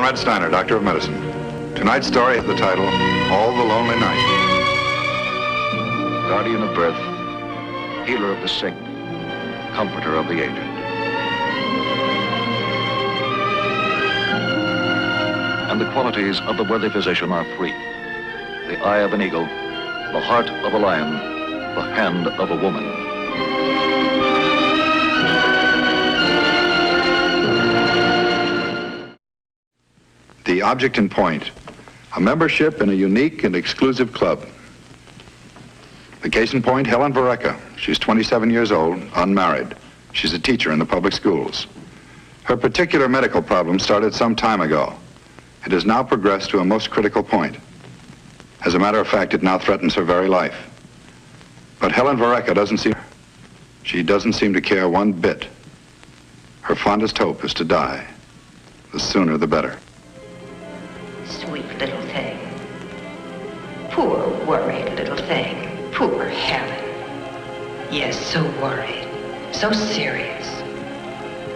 Conrad Steiner, Doctor of Medicine. Tonight's story has the title, All the Lonely Night. Guardian of birth, healer of the sick, comforter of the aged. And the qualities of the worthy physician are three. The eye of an eagle, the heart of a lion, the hand of a woman. The object in point, a membership in a unique and exclusive club. The case in point, Helen Varecka. She's 27 years old, unmarried. She's a teacher in the public schools. Her particular medical problem started some time ago. It has now progressed to a most critical point. As a matter of fact, it now threatens her very life. But Helen Varecka doesn't seem to care one bit. Her fondest hope is to die. The sooner, the better. Sweet little thing. Poor worried little thing. Poor Helen. Yes, so worried. So serious.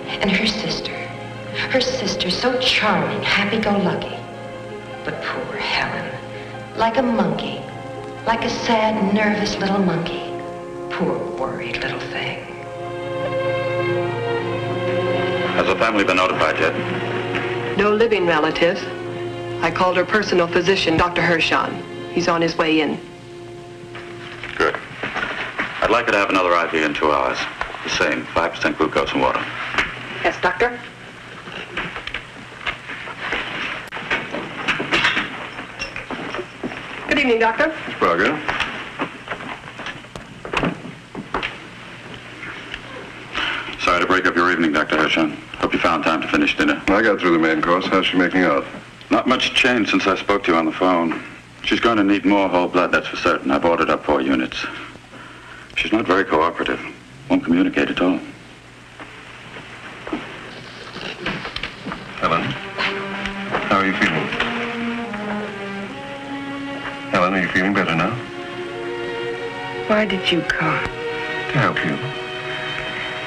And her sister, so charming, happy-go-lucky. But poor Helen, like a monkey, like a sad, nervous little monkey. Poor worried little thing. Has the family been notified yet? No living relatives. I called her personal physician, Dr. Hershon. He's on his way in. Good. I'd like her to have another IV in 2 hours. The same, 5% glucose and water. Yes, doctor? Good evening, doctor. Miss Braga. Sorry to break up your evening, Dr. Hershon. Hope you found time to finish dinner. I got through the main course. How's she making out? Not much change since I spoke to you on the phone. She's going to need more whole blood, that's for certain. I've ordered up 4 units. She's not very cooperative. Won't communicate at all. Helen, how are you feeling? Helen, are you feeling better now? Why did you come? To help you.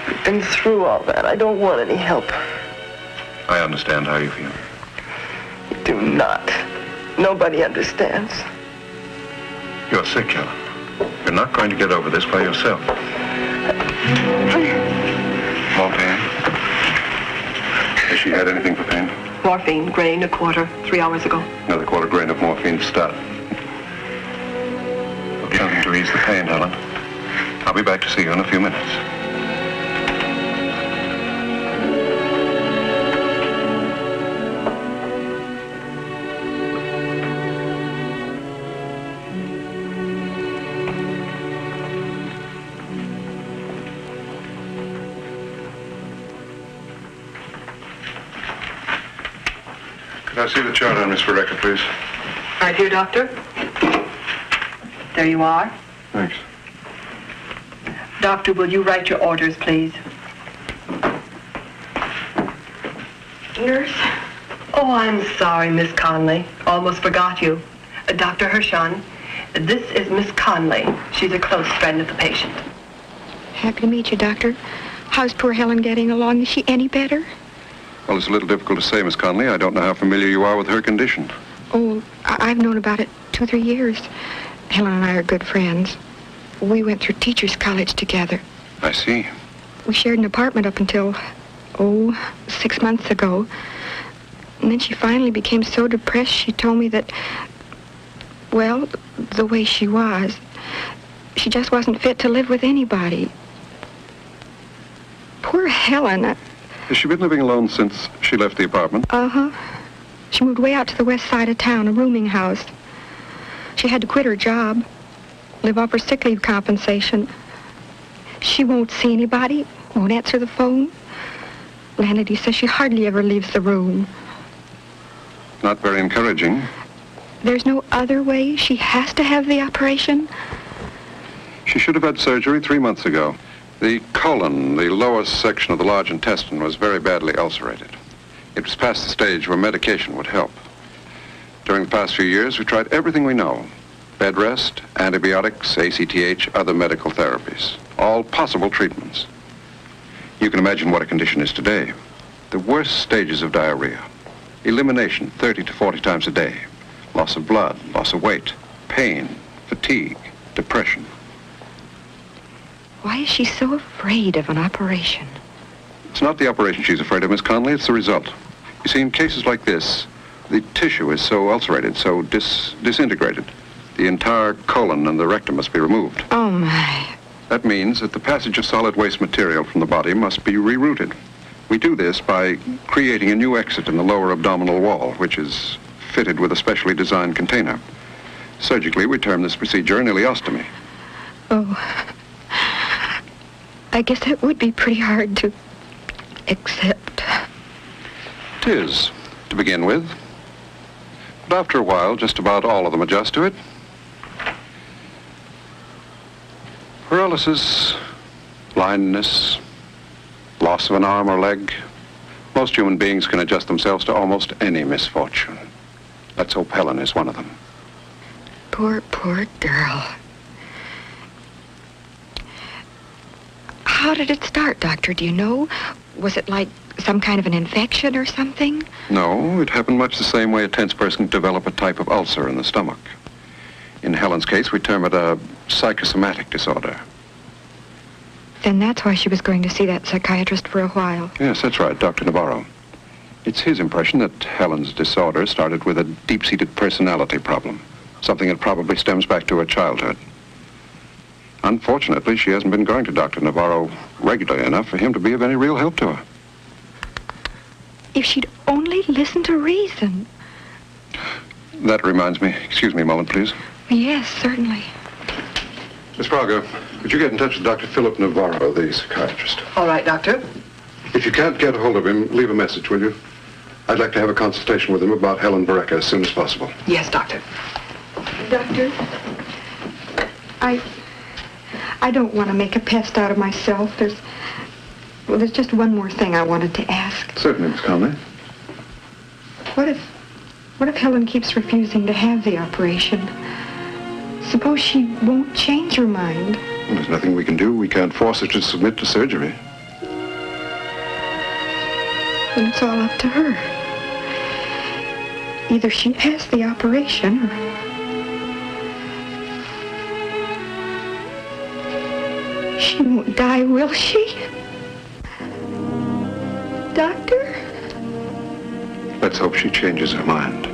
I've been through all that. I don't want any help. I understand how you feel. You do not. Nobody understands. You're sick, Helen. You're not going to get over this by yourself. More pain? Has she had anything for pain? Morphine, grain, a quarter, 3 hours ago. Another quarter grain of morphine to start. Something to ease the pain, Helen. I'll be back to see you in a few minutes. Could I see the chart on Miss Varecka, please? Right here, doctor. There you are. Thanks. Doctor, will you write your orders, please? Nurse? Oh, I'm sorry, Miss Conley. Almost forgot you. Dr. Hershon, this is Miss Conley. She's a close friend of the patient. Happy to meet you, Doctor. How's poor Helen getting along? Is she any better? Well, it's a little difficult to say, Miss Conley. I don't know how familiar you are with her condition. Oh, I've known about it 2-3 years. Helen and I are good friends. We went through teachers' college together. I see. We shared an apartment up until, 6 months ago. And then she finally became so depressed, she told me that, well, the way she was, she just wasn't fit to live with anybody. Poor Helen. Has she been living alone since she left the apartment? Uh-huh. She moved way out to the west side of town, a rooming house. She had to quit her job, live off her sick leave compensation. She won't see anybody, won't answer the phone. Lanity says she hardly ever leaves the room. Not very encouraging. There's no other way. She has to have the operation. She should have had surgery 3 months ago. The colon, the lowest section of the large intestine, was very badly ulcerated. It was past the stage where medication would help. During the past few years, we tried everything we know. Bed rest, antibiotics, ACTH, other medical therapies. All possible treatments. You can imagine what a condition is today. The worst stages of diarrhea. elimination 30 to 40 times a day, loss of blood, loss of weight, pain, fatigue, depression. Why is she so afraid of an operation? It's not the operation she's afraid of, Miss Conley, it's the result. You see, in cases like this, the tissue is so ulcerated, so disintegrated. The entire colon and the rectum must be removed. Oh, my. That means that the passage of solid waste material from the body must be rerouted. We do this by creating a new exit in the lower abdominal wall, which is fitted with a specially designed container. Surgically, we term this procedure an ileostomy. Oh, I guess it would be pretty hard to accept. It is, to begin with. But after a while, just about all of them adjust to it. Paralysis, blindness, loss of an arm or leg. Most human beings can adjust themselves to almost any misfortune. Let's hope Helen is one of them. Poor, poor girl. How did it start, Doctor? Do you know? Was it like some kind of an infection or something? No, it happened much the same way a tense person can develop a type of ulcer in the stomach. In Helen's case, we term it a psychosomatic disorder. Then that's why she was going to see that psychiatrist for a while. Yes, that's right, Dr. Navarro. It's his impression that Helen's disorder started with a deep-seated personality problem, something that probably stems back to her childhood. Unfortunately, she hasn't been going to Dr. Navarro regularly enough for him to be of any real help to her. If she'd only listen to reason. That reminds me. Excuse me a moment, please. Yes, certainly. Miss Fargo, could you get in touch with Dr. Philip Navarro, the psychiatrist? All right, Doctor. If you can't get a hold of him, leave a message, will you? I'd like to have a consultation with him about Helen Varecka as soon as possible. Yes, Doctor. Doctor, I don't want to make a pest out of myself. There's just one more thing I wanted to ask. Certainly, Miss Conley. What if Helen keeps refusing to have the operation? Suppose she won't change her mind. Well, there's nothing we can do. We can't force her to submit to surgery. Then it's all up to her. Either she has the operation or... She won't die, will she? Doctor? Let's hope she changes her mind.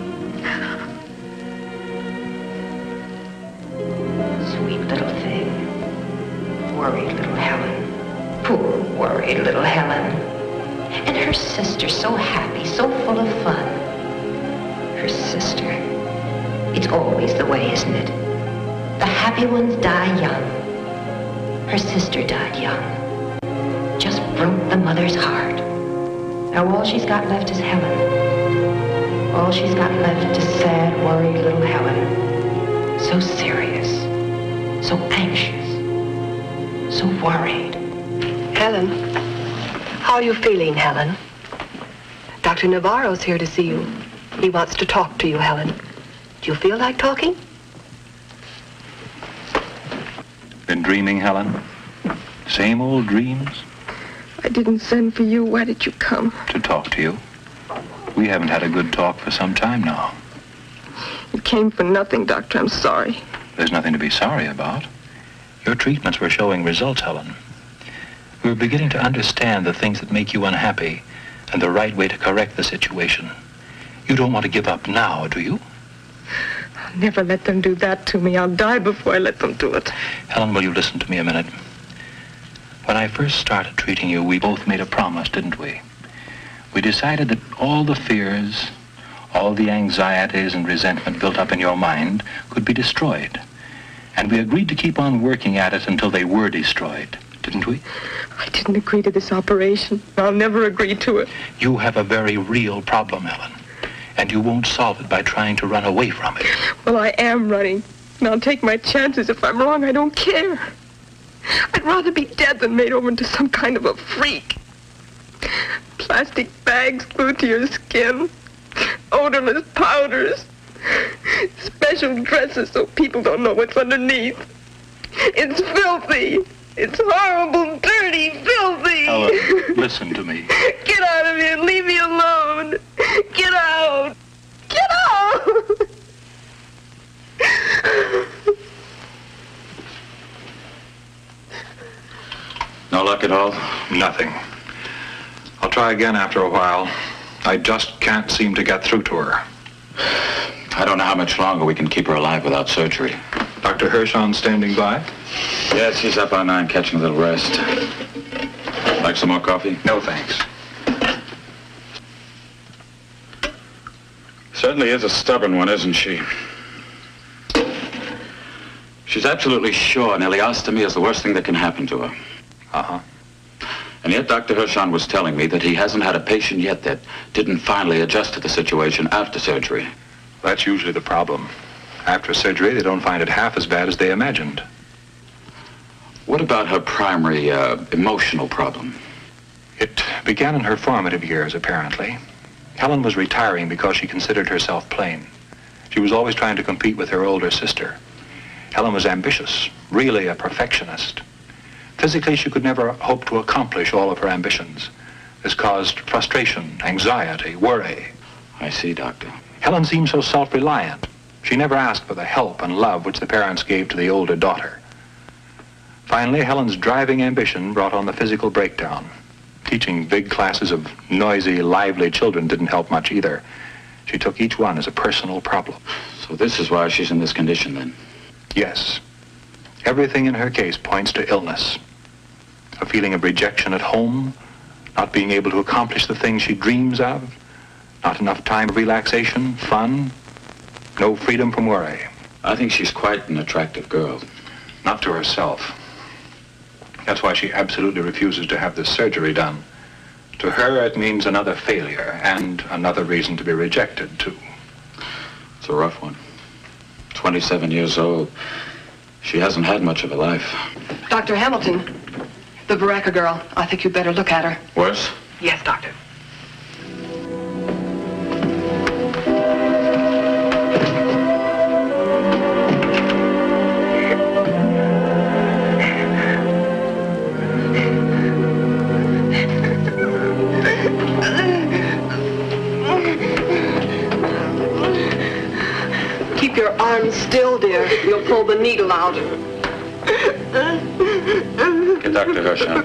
Sweet little thing. Worried little Helen. Poor worried little Helen. And her sister, so happy, so full of fun. Her sister. It's always the way, isn't it? The happy ones die young. Her sister died young. Just broke the mother's heart. Now all she's got left is Helen. All she's got left is sad, worried little Helen. So serious. So anxious. So worried. Helen, how are you feeling, Helen? Dr. Navarro's here to see you. He wants to talk to you, Helen. Do you feel like talking? Been dreaming, Helen? Same old dreams? I didn't send for you. Why did you come? To talk to you. We haven't had a good talk for some time now. You came for nothing, Doctor. I'm sorry. There's nothing to be sorry about. Your treatments were showing results, Helen. We were beginning to understand the things that make you unhappy and the right way to correct the situation. You don't want to give up now, do you? I'll never let them do that to me. I'll die before I let them do it. Helen, will you listen to me a minute? When I first started treating you, we both made a promise, didn't we? We decided that all the fears, all the anxieties and resentment built up in your mind could be destroyed. And we agreed to keep on working at it until they were destroyed, didn't we? I didn't agree to this operation. I'll never agree to it. You have a very real problem, Helen. And you won't solve it by trying to run away from it. Well, I am running. And I'll take my chances. If I'm wrong, I don't care. I'd rather be dead than made over into some kind of a freak. Plastic bags glued to your skin. Odorless powders. Special dresses so people don't know what's underneath. It's filthy. It's horrible, dirty, filthy. Helen, listen to me. Get out of here. Leave me alone. Get out. luck at all? Nothing. I'll try again after a while. I just can't seem to get through to her. I don't know how much longer we can keep her alive without surgery. Dr. Hirschon standing by? Yes, he's up on 9 catching a little rest. Like some more coffee? No, thanks. Certainly is a stubborn one, isn't she? She's absolutely sure an ileostomy is the worst thing that can happen to her. Uh-huh. And yet Dr. Hirschon was telling me that he hasn't had a patient yet that didn't finally adjust to the situation after surgery. That's usually the problem. After surgery, they don't find it half as bad as they imagined. What about her primary emotional problem? It began in her formative years, apparently. Helen was retiring because she considered herself plain. She was always trying to compete with her older sister. Helen was ambitious, really a perfectionist. Physically, she could never hope to accomplish all of her ambitions. This caused frustration, anxiety, worry. I see, Doctor. Helen seemed so self-reliant. She never asked for the help and love which the parents gave to the older daughter. Finally, Helen's driving ambition brought on the physical breakdown. Teaching big classes of noisy, lively children didn't help much either. She took each one as a personal problem. So this is why she's in this condition, then? Yes. Everything in her case points to illness. A feeling of rejection at home, not being able to accomplish the things she dreams of, not enough time of relaxation, fun, no freedom from worry. I think she's quite an attractive girl. Not to herself. That's why she absolutely refuses to have this surgery done. To her, it means another failure and another reason to be rejected, too. It's a rough one. 27 years old. She hasn't had much of a life. Dr. Hamilton, the Baraka girl. I think you'd better look at her. Worse? Yes, doctor. Keep your arms still, dear. You'll pull the needle out. Get Dr. Hirschon.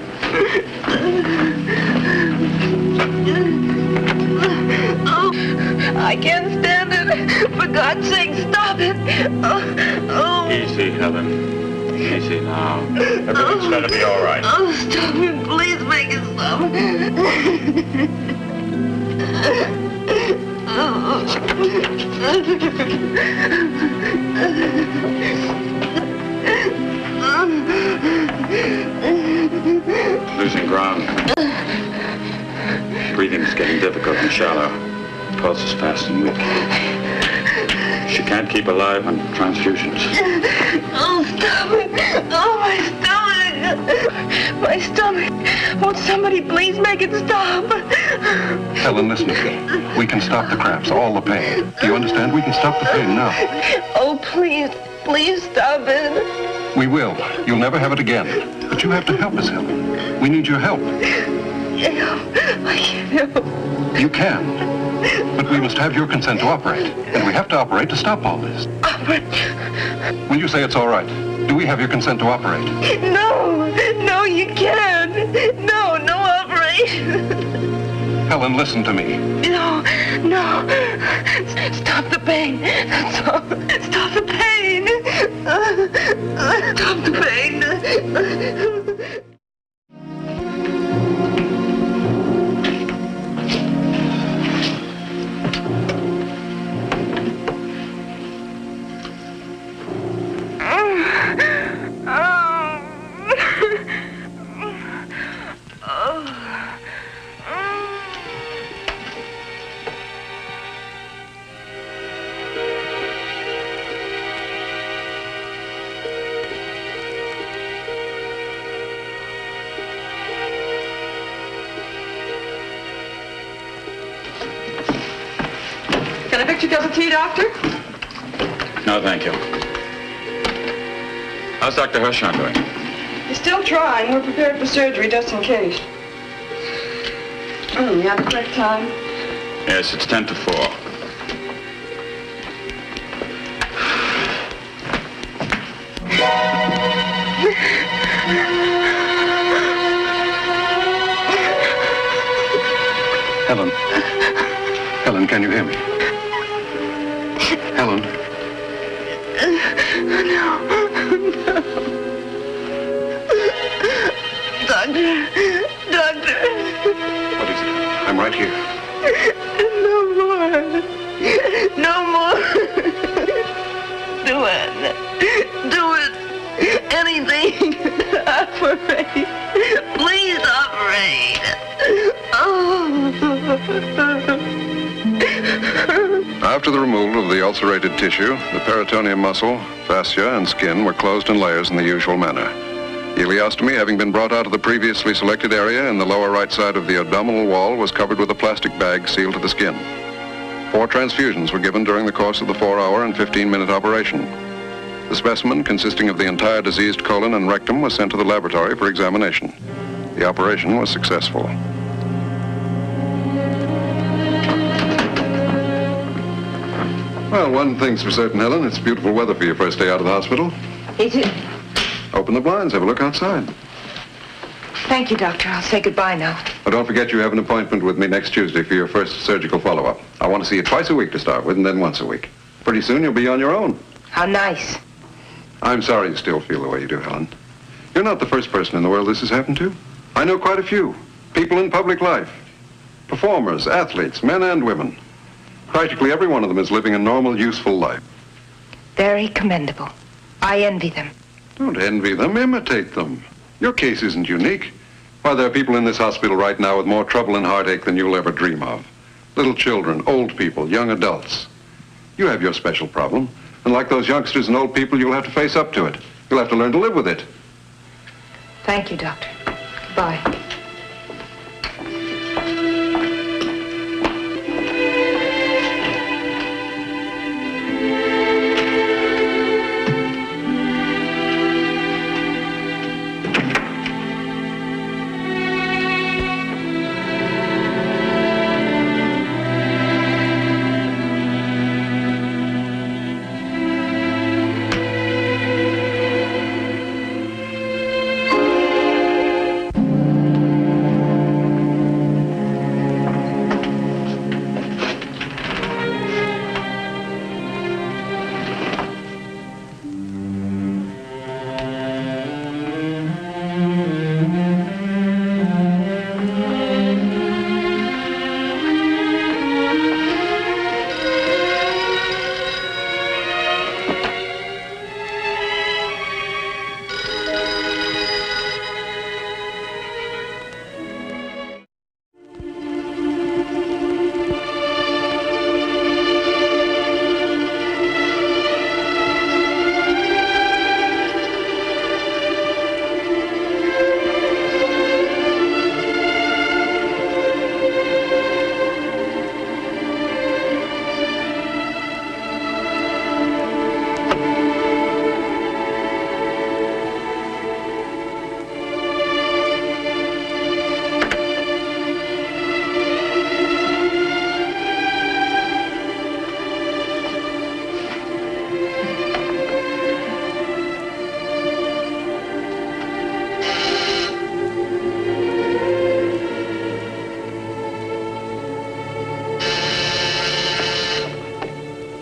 Oh, I can't stand it. For God's sake, stop it. Oh. Easy, Helen. Easy now. Everything's gonna be all right. Oh, stop it. Please make it stop. Losing ground. Breathing's getting difficult and shallow. Pulse is fast and weak. She can't keep alive on transfusions. Oh, stop it. Oh, my stomach. My stomach. Won't somebody please make it stop? Helen, listen to me. We can stop the cramps, all the pain. Do you understand? We can stop the pain now. Oh, please. Please stop it. We will. You'll never have it again. But you have to help us, Helen. We need your help. I can't help. You can. But we must have your consent to operate. And we have to operate to stop all this. Operate? Will you say it's all right? Do we have your consent to operate? No. No, you can't. No operation. Helen, listen to me. No. Stop the pain. That's all. Stop the pain. Stop the pain. Can I fix your cup of tea, doctor? No, thank you. How's Dr. Hirschon doing? He's still trying. We're prepared for surgery just in case. You have the correct time? Yes, it's 10 to 4. Helen. Helen, can you hear me? Helen. No. Doctor. What is it? I'm right here. No more. No more. Do it. Do it. Anything. Operate. Please operate. Oh. After the removal of the ulcerated tissue, the peritoneum muscle, fascia, and skin were closed in layers in the usual manner. Ileostomy, having been brought out of the previously selected area in the lower right side of the abdominal wall, was covered with a plastic bag sealed to the skin. 4 transfusions were given during the course of the 4-hour and 15-minute operation. The specimen, consisting of the entire diseased colon and rectum, was sent to the laboratory for examination. The operation was successful. Well, one thing's for certain, Helen. It's beautiful weather for your first day out of the hospital. Is it? Open the blinds, have a look outside. Thank you, Doctor. I'll say goodbye now. Well, don't forget you have an appointment with me next Tuesday for your first surgical follow-up. I want to see you twice a week to start with, and then once a week. Pretty soon you'll be on your own. How nice. I'm sorry you still feel the way you do, Helen. You're not the first person in the world this has happened to. I know quite a few. People in public life. Performers, athletes, men and women. Practically every one of them is living a normal, useful life. Very commendable. I envy them. Don't envy them, imitate them. Your case isn't unique. Why, there are people in this hospital right now with more trouble and heartache than you'll ever dream of. Little children, old people, young adults. You have your special problem. And like those youngsters and old people, you'll have to face up to it. You'll have to learn to live with it. Thank you, Doctor. Goodbye.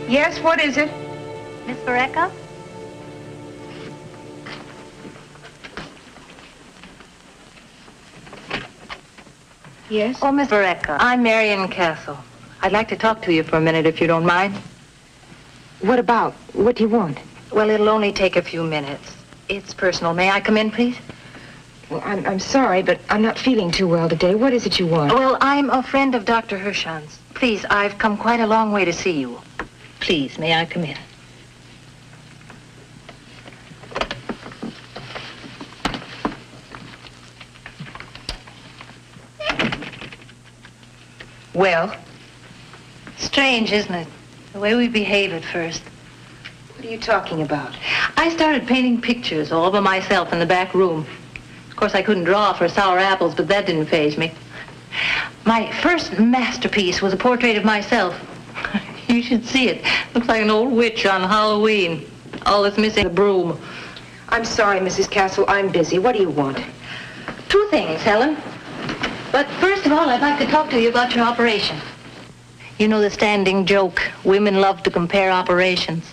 Yes, what is it? Miss Vereka? Yes? Oh, Miss Vereka, I'm Marion Castle. I'd like to talk to you for a minute, if you don't mind. What about? What do you want? Well, it'll only take a few minutes. It's personal. May I come in, please? Well, I'm sorry, but I'm not feeling too well today. What is it you want? Well, I'm a friend of Dr. Hirschon's. Please, I've come quite a long way to see you. Please, may I come in? Well? Strange, isn't it? The way we behave at first. What are you talking about? I started painting pictures all by myself in the back room. Of course, I couldn't draw for sour apples, but that didn't faze me. My first masterpiece was a portrait of myself. You should see it. Looks like an old witch on Halloween. All that's missing is a broom. I'm sorry, Mrs. Castle. I'm busy. What do you want? 2 things, Helen. But first of all, I'd like to talk to you about your operation. You know the standing joke, women love to compare operations.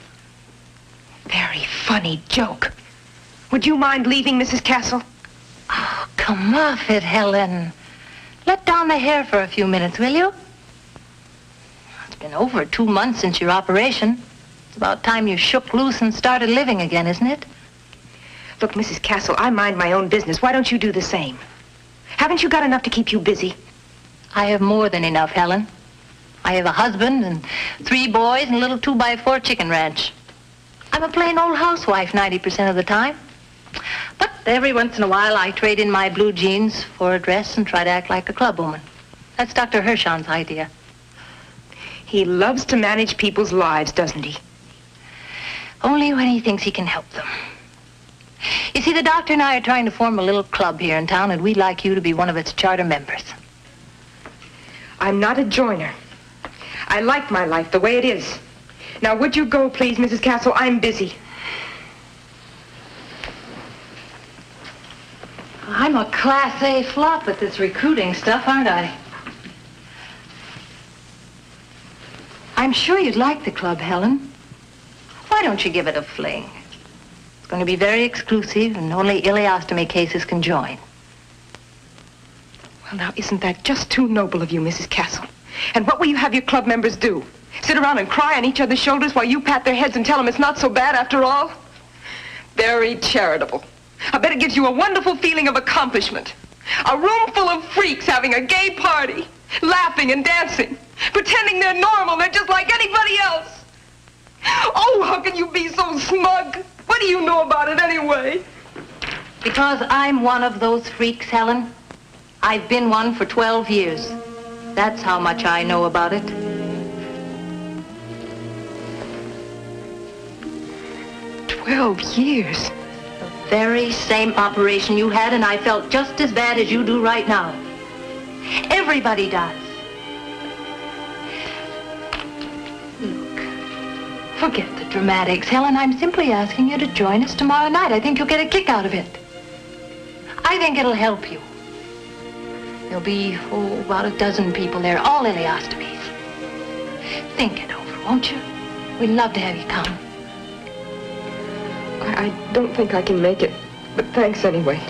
Very funny joke. Would you mind leaving, Mrs. Castle? Oh, come off it, Helen. Let down the hair for a few minutes, will you? It's been over 2 months since your operation. It's about time you shook loose and started living again, isn't it? Look, Mrs. Castle, I mind my own business. Why don't you do the same? Haven't you got enough to keep you busy? I have more than enough, Helen. I have a husband and 3 boys and a little 2x4 chicken ranch. I'm a plain old housewife 90% of the time. But every once in a while, I trade in my blue jeans for a dress and try to act like a clubwoman. That's Dr. Hirschon's idea. He loves to manage people's lives, doesn't he? Only when he thinks he can help them. You see, the doctor and I are trying to form a little club here in town, and we'd like you to be one of its charter members. I'm not a joiner. I like my life the way it is. Now, would you go, please, Mrs. Castle? I'm busy. I'm a Class A flop at this recruiting stuff, aren't I? I'm sure you'd like the club, Helen. Why don't you give it a fling? It's going to be very exclusive, and only ileostomy cases can join. Well, now, isn't that just too noble of you, Mrs. Castle? And what will you have your club members do? Sit around and cry on each other's shoulders while you pat their heads and tell them it's not so bad after all? Very charitable. I bet it gives you a wonderful feeling of accomplishment. A room full of freaks having a gay party, laughing and dancing, pretending they're normal, they're just like anybody else. Oh, how can you be so smug? What do you know about it anyway? Because I'm one of those freaks, Helen. I've been one for 12 years. That's how much I know about it. 12 years? The very same operation you had, and I felt just as bad as you do right now. Everybody does. Look, forget the dramatics, Helen. I'm simply asking you to join us tomorrow night. I think you'll get a kick out of it. I think it'll help you. There'll be, about a dozen people there, all ileostomies. Think it over, won't you? We'd love to have you come. I don't think I can make it, but thanks anyway.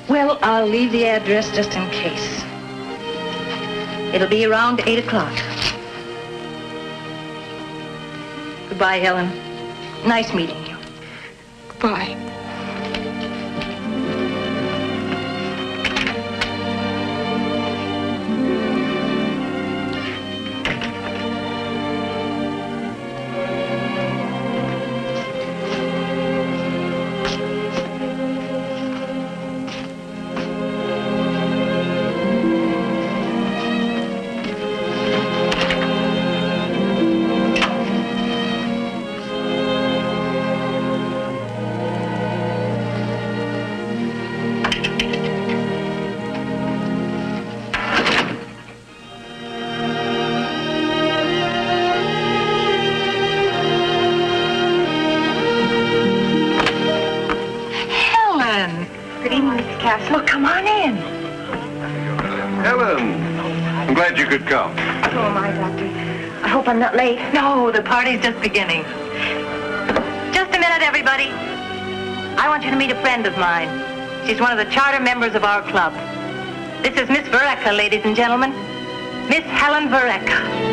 Well, I'll leave the address just in case. It'll be around 8 o'clock. Goodbye, Helen. Nice meeting you. Goodbye. Well, come on in. Helen, I'm glad you could come. So am I, Doctor. I hope I'm not late. No, the party's just beginning. Just a minute, everybody. I want you to meet a friend of mine. She's one of the charter members of our club. This is Miss Vereka, ladies and gentlemen. Miss Helen Vereka.